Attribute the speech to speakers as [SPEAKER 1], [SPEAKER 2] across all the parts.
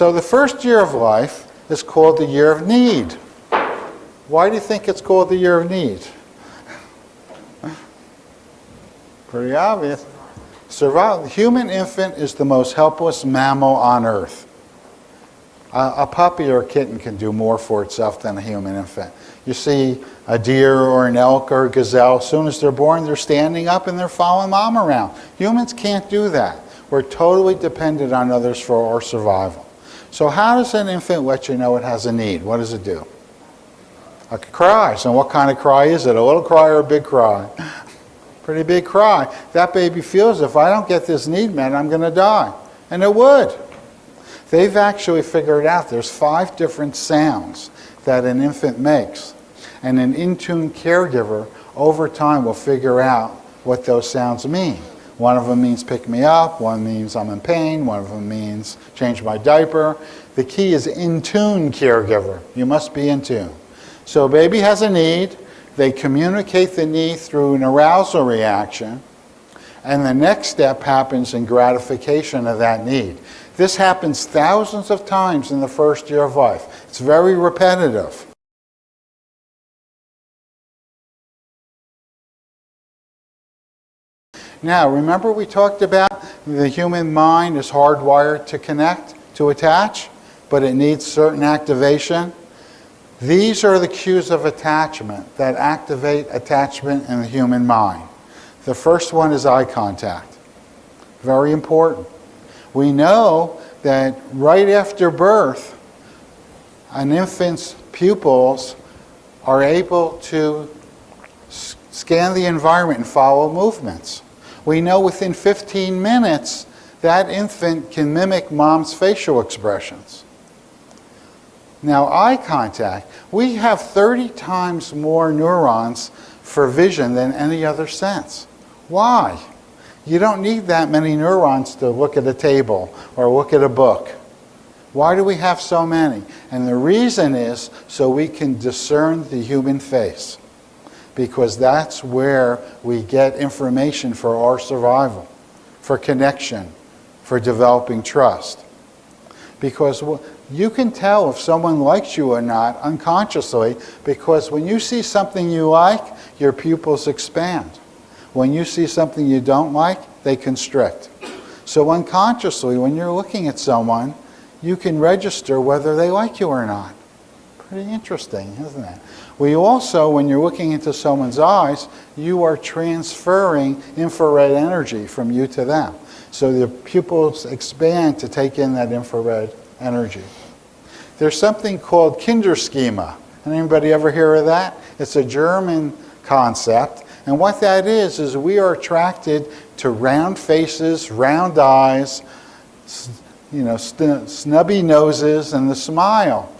[SPEAKER 1] So the first year of life is called the year of need. Why do you think it's called the year of need? Pretty obvious. Survival. The human infant is the most helpless mammal on earth. A puppy or a kitten can do more for itself than a human infant. You see a deer or an elk or a gazelle, as soon as they're born, they're standing up and they're following mom around. Humans can't do that. We're totally dependent on others for our survival. So how does an infant let you know it has a need? What does it do? It cries. And what kind of cry is it? A little cry or a big cry? Pretty big cry. That baby feels, if I don't get this need met, I'm going to die. And it would. They've actually figured out there's 5 different sounds that an infant makes. And an in-tune caregiver over time will figure out what those sounds mean. One of them means pick me up, one means I'm in pain, one of them means change my diaper. The key is in-tune caregiver. You must be in tune. So a baby has a need. They communicate the need through an arousal reaction. And the next step happens in gratification of that need. This happens thousands of times in the first year of life. It's very repetitive. Now, remember we talked about the human mind is hardwired to connect, to attach, but it needs certain activation. These are the cues of attachment that activate attachment in the human mind. The first one is eye contact. Very important. We know that right after birth, an infant's pupils are able to scan the environment and follow movements. We know within 15 minutes that infant can mimic mom's facial expressions. Now, eye contact, we have 30 times more neurons for vision than any other sense. Why? You don't need that many neurons to look at a table or look at a book. Why do we have so many? And the reason is so we can discern the human face, because that's where we get information for our survival, for connection, for developing trust. Because you can tell if someone likes you or not unconsciously, because when you see something you like, your pupils expand. When you see something you don't like, they constrict. So unconsciously, when you're looking at someone, you can register whether they like you or not. Pretty interesting, isn't it? We also, when you're looking into someone's eyes, you are transferring infrared energy from you to them. So the pupils expand to take in that infrared energy. There's something called Kinderschema. Anybody ever hear of that? It's a German concept. And what that is we are attracted to round faces, round eyes, snubby noses, and the smile.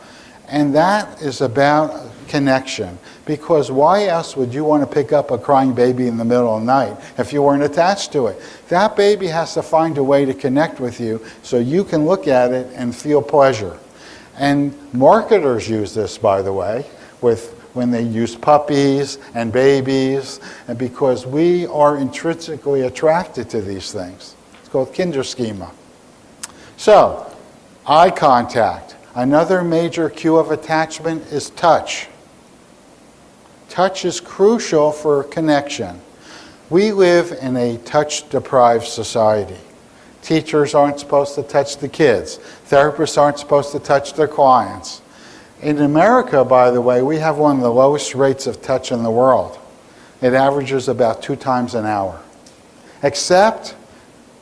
[SPEAKER 1] And that is about connection. Because why else would you want to pick up a crying baby in the middle of the night if you weren't attached to it? That baby has to find a way to connect with you so you can look at it and feel pleasure. And marketers use this, by the way, when they use puppies and babies, and because we are intrinsically attracted to these things. It's called Kinderschema. So, eye contact. Another major cue of attachment is touch. Touch is crucial for connection. We live in a touch-deprived society. Teachers aren't supposed to touch the kids. Therapists aren't supposed to touch their clients. In America, by the way, we have one of the lowest rates of touch in the world. It averages about 2 times an hour. Except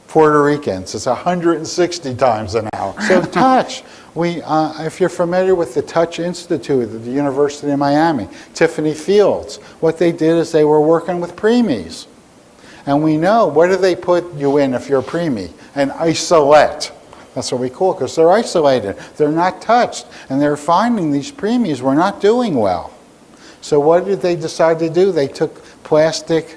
[SPEAKER 1] Puerto Ricans, it's 160 times an hour. So touch. If you're familiar with the Touch Institute at the University of Miami, Tiffany Fields, what they did is they were working with preemies. And we know, where do they put you in if you're a preemie? An isolette. That's what we call it, because they're isolated. They're not touched. And they're finding these preemies were not doing well. So what did they decide to do? They took plastic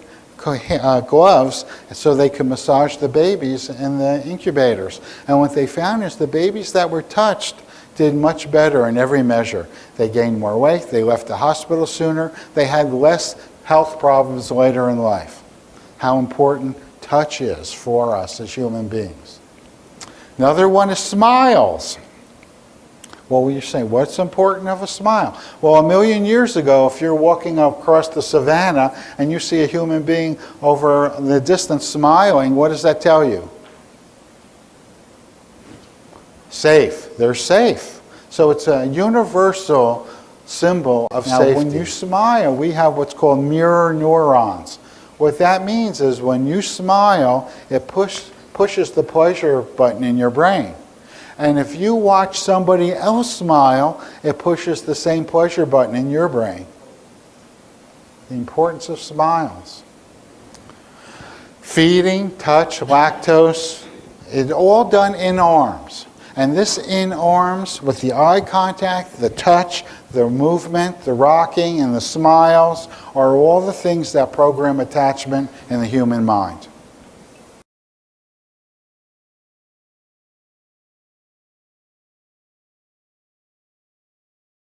[SPEAKER 1] gloves so they could massage the babies in the incubators. And what they found is the babies that were touched did much better in every measure. They gained more weight, they left the hospital sooner, they had less health problems later in life. How important touch is for us as human beings. Another one is smiles. Well, you're saying, what's important of a smile? Well, a million years ago, if you're walking across the savannah and you see a human being over the distance smiling, what does that tell you? Safe. They're safe. So it's a universal symbol of safety. Now, when you smile, we have what's called mirror neurons. What that means is when you smile, it pushes the pleasure button in your brain. And if you watch somebody else smile, it pushes the same pleasure button in your brain. The importance of smiles. Feeding, touch, lactose, it's all done in arms. And this in arms, with the eye contact, the touch, the movement, the rocking, and the smiles, are all the things that program attachment in the human mind.